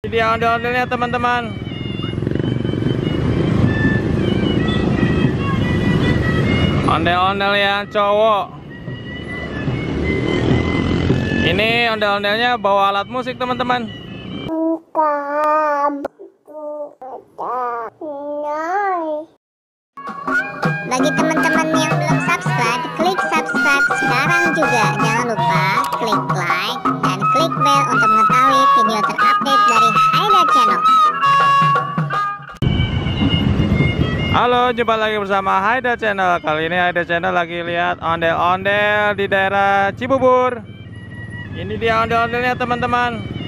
dia ondel-ondelnya teman-teman. Ondel-ondel yang cowok. Ini ondel-ondelnya bawa alat musik teman-teman. Bagi teman-teman yang belum subscribe, klik subscribe sekarang juga. Jangan lupa klik like dan klik bell untuk mengetahui video terupdate dari Haida Channel. Halo, jumpa lagi bersama Haida Channel. Kali ini Haida Channel lagi lihat ondel-ondel di daerah Cibubur. Ini dia ondel-ondelnya teman-teman.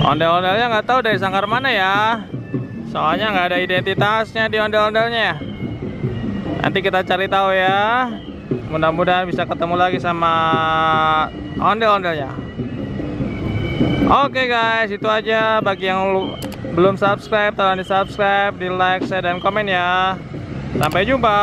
Ondel-ondelnya nggak tahu dari sangkar mana ya, soalnya nggak ada identitasnya di ondel-ondelnya. Nanti kita cari tahu ya, mudah-mudahan bisa ketemu lagi sama ondel-ondelnya. Oke guys, itu aja. Bagi yang belum subscribe, tolong di subscribe, di like, share, dan komen ya. Sampai jumpa.